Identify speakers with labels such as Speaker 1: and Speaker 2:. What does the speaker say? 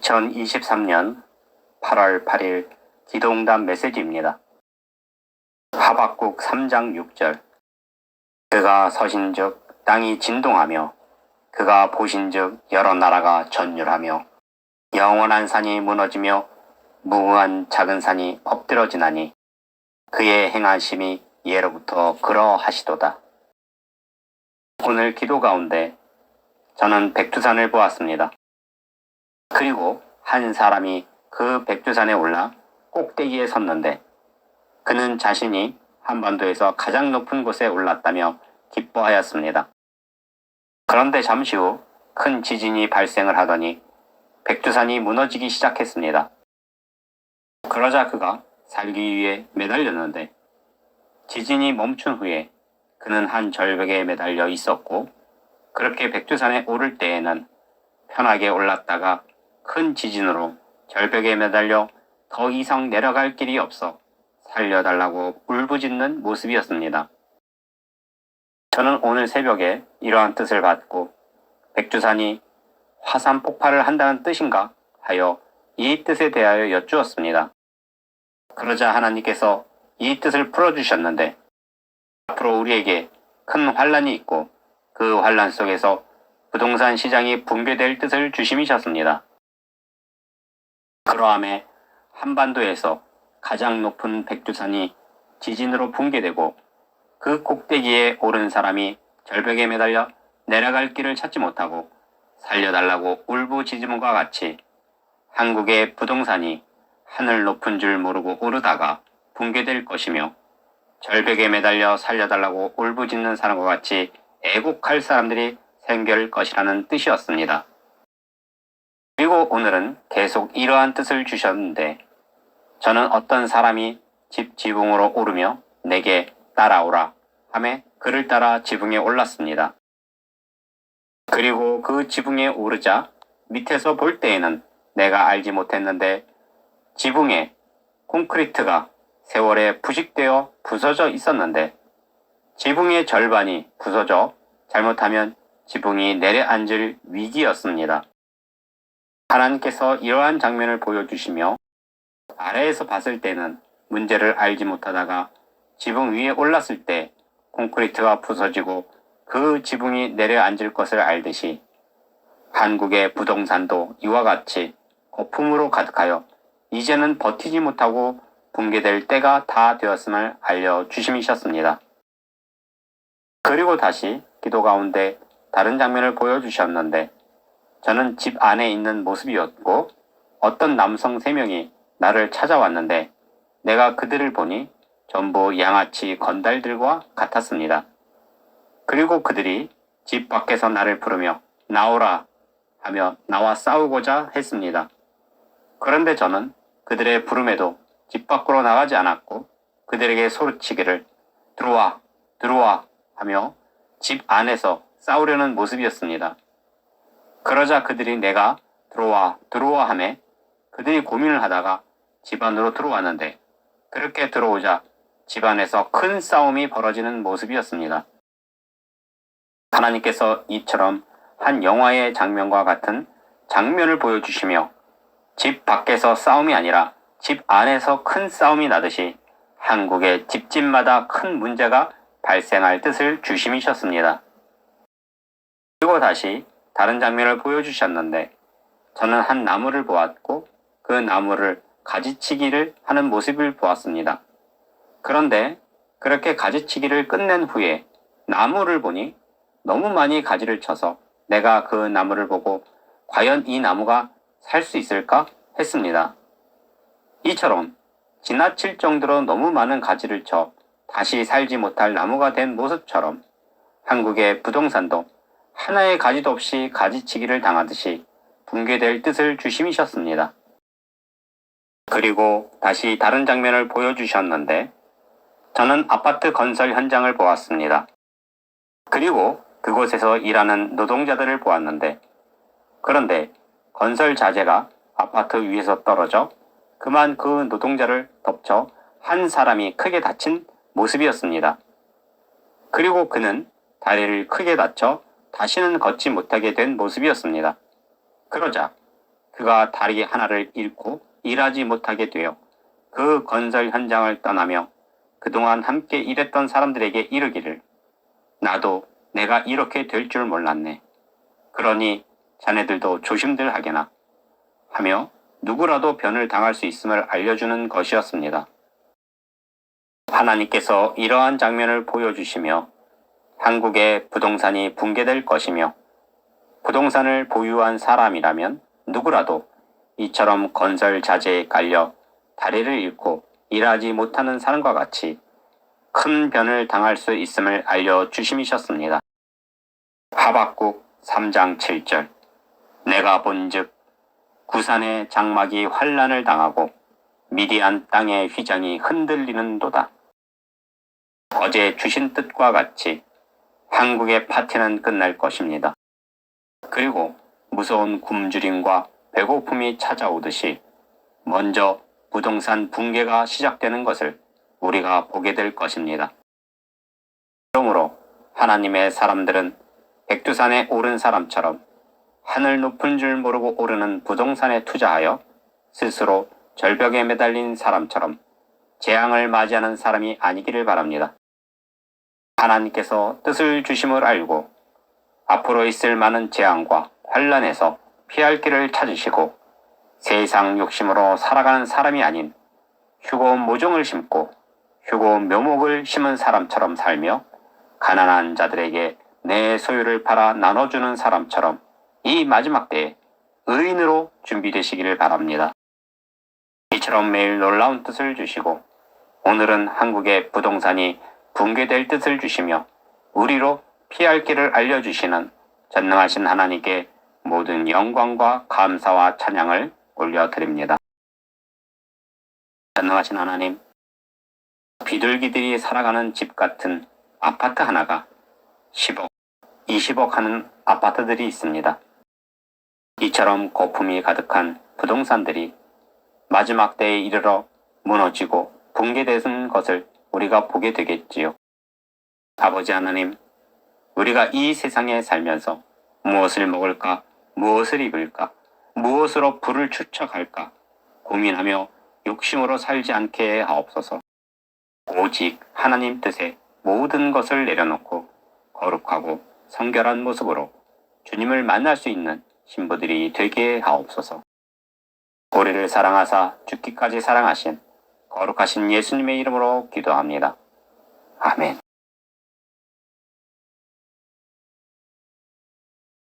Speaker 1: 2023년 8월 8일 기도응답 메시지입니다. 하박국 3장 6절. 그가 서신즉 땅이 진동하며 그가 보신즉 여러 나라가 전율하며 영원한 산이 무너지며 무궁한 작은 산이 엎드러지나니 그의 행하심이 예로부터 그러하시도다. 오늘 기도 가운데 저는 백두산을 보았습니다. 그리고 한 사람이 그 백두산에 올라 꼭대기에 섰는데 그는 자신이 한반도에서 가장 높은 곳에 올랐다며 기뻐하였습니다. 그런데 잠시 후 큰 지진이 발생을 하더니 백두산이 무너지기 시작했습니다. 그러자 그가 살기 위해 매달렸는데 지진이 멈춘 후에 그는 한 절벽에 매달려 있었고 그렇게 백두산에 오를 때에는 편하게 올랐다가 큰 지진으로 절벽에 매달려 더 이상 내려갈 길이 없어 살려달라고 울부짖는 모습이었습니다. 저는 오늘 새벽에 이러한 뜻을 받고 백두산이 화산 폭발을 한다는 뜻인가 하여 이 뜻에 대하여 여쭈었습니다. 그러자 하나님께서 이 뜻을 풀어주셨는데 앞으로 우리에게 큰 환란이 있고 그 환란 속에서 부동산 시장이 붕괴될 뜻을 주심이셨습니다. 그러함에 한반도에서 가장 높은 백두산이 지진으로 붕괴되고 그 꼭대기에 오른 사람이 절벽에 매달려 내려갈 길을 찾지 못하고 살려달라고 울부짖음과 같이 한국의 부동산이 하늘 높은 줄 모르고 오르다가 붕괴될 것이며 절벽에 매달려 살려달라고 울부짖는 사람과 같이 애곡할 사람들이 생길 것이라는 뜻이었습니다. 그리고 오늘은 계속 이러한 뜻을 주셨는데 저는 어떤 사람이 집 지붕으로 오르며 내게 따라오라 하며 그를 따라 지붕에 올랐습니다. 그리고 그 지붕에 오르자 밑에서 볼 때에는 내가 알지 못했는데 지붕에 콘크리트가 세월에 부식되어 부서져 있었는데 지붕의 절반이 부서져 잘못하면 지붕이 내려앉을 위기였습니다. 하나님께서 이러한 장면을 보여주시며 아래에서 봤을 때는 문제를 알지 못하다가 지붕 위에 올랐을 때 콘크리트가 부서지고 그 지붕이 내려앉을 것을 알듯이 한국의 부동산도 이와 같이 거품으로 가득하여 이제는 버티지 못하고 붕괴될 때가 다 되었음을 알려주심이셨습니다. 그리고 다시 기도 가운데 다른 장면을 보여주셨는데 저는 집 안에 있는 모습이었고 어떤 남성 3명이 나를 찾아왔는데 내가 그들을 보니 전부 양아치 건달들과 같았습니다. 그리고 그들이 집 밖에서 나를 부르며 나오라 하며 나와 싸우고자 했습니다. 그런데 저는 그들의 부름에도 집 밖으로 나가지 않았고 그들에게 소리치기를 들어와 들어와 하며 집 안에서 싸우려는 모습이었습니다. 그러자 그들이 내가 들어와 들어와 하며 그들이 고민을 하다가 집 안으로 들어왔는데 그렇게 들어오자 집 안에서 큰 싸움이 벌어지는 모습이었습니다. 하나님께서 이처럼 한 영화의 장면과 같은 장면을 보여주시며 집 밖에서 싸움이 아니라 집 안에서 큰 싸움이 나듯이 한국의 집집마다 큰 문제가 발생할 뜻을 주심이셨습니다. 그리고 다시 다른 장면을 보여주셨는데 저는 한 나무를 보았고 그 나무를 가지치기를 하는 모습을 보았습니다. 그런데 그렇게 가지치기를 끝낸 후에 나무를 보니 너무 많이 가지를 쳐서 내가 그 나무를 보고 과연 이 나무가 살 수 있을까 했습니다. 이처럼 지나칠 정도로 너무 많은 가지를 쳐 다시 살지 못할 나무가 된 모습처럼 한국의 부동산도 하나의 가지도 없이 가지치기를 당하듯이 붕괴될 뜻을 주심이셨습니다. 그리고 다시 다른 장면을 보여주셨는데 저는 아파트 건설 현장을 보았습니다. 그리고 그곳에서 일하는 노동자들을 보았는데 그런데 건설 자재가 아파트 위에서 떨어져 그만 그 노동자를 덮쳐 한 사람이 크게 다친 모습이었습니다. 그리고 그는 다리를 크게 다쳐 다시는 걷지 못하게 된 모습이었습니다. 그러자 그가 다리 하나를 잃고 일하지 못하게 되어 그 건설 현장을 떠나며 그동안 함께 일했던 사람들에게 이르기를 나도 내가 이렇게 될 줄 몰랐네. 그러니 자네들도 조심들 하게나 하며 누구라도 변을 당할 수 있음을 알려주는 것이었습니다. 하나님께서 이러한 장면을 보여주시며 한국의 부동산이 붕괴될 것이며 부동산을 보유한 사람이라면 누구라도 이처럼 건설 자재에 깔려 다리를 잃고 일하지 못하는 사람과 같이 큰 변을 당할 수 있음을 알려주심이셨습니다. 하박국 3장 7절 내가 본즉 구산의 장막이 환란을 당하고 미디안 땅의 휘장이 흔들리는도다. 어제 주신 뜻과 같이 한국의 파티는 끝날 것입니다. 그리고 무서운 굶주림과 배고픔이 찾아오듯이 먼저 부동산 붕괴가 시작되는 것을 우리가 보게 될 것입니다. 그러므로 하나님의 사람들은 백두산에 오른 사람처럼 하늘 높은 줄 모르고 오르는 부동산에 투자하여 스스로 절벽에 매달린 사람처럼 재앙을 맞이하는 사람이 아니기를 바랍니다. 하나님께서 뜻을 주심을 알고 앞으로 있을 많은 재앙과 환란에서 피할 길을 찾으시고 세상 욕심으로 살아가는 사람이 아닌 휴고 모종을 심고 휴고 묘목을 심은 사람처럼 살며 가난한 자들에게 내 소유를 팔아 나눠주는 사람처럼 이 마지막 때에 의인으로 준비되시기를 바랍니다. 이처럼 매일 놀라운 뜻을 주시고 오늘은 한국의 부동산이 붕괴될 뜻을 주시며 우리로 피할 길을 알려주시는 전능하신 하나님께 모든 영광과 감사와 찬양을 올려드립니다. 전능하신 하나님, 비둘기들이 살아가는 집 같은 아파트 하나가 10억, 20억 하는 아파트들이 있습니다. 이처럼 거품이 가득한 부동산들이 마지막 때에 이르러 무너지고 붕괴되는 것을 우리가 보게 되겠지요. 아버지 하나님, 우리가 이 세상에 살면서 무엇을 먹을까, 무엇을 입을까, 무엇으로 부를 축적할까 고민하며 욕심으로 살지 않게 하옵소서. 오직 하나님 뜻에 모든 것을 내려놓고 거룩하고 성결한 모습으로 주님을 만날 수 있는 신부들이 되게 하옵소서. 우리를 사랑하사 죽기까지 사랑하신 거룩하신 예수님의 이름으로 기도합니다. 아멘.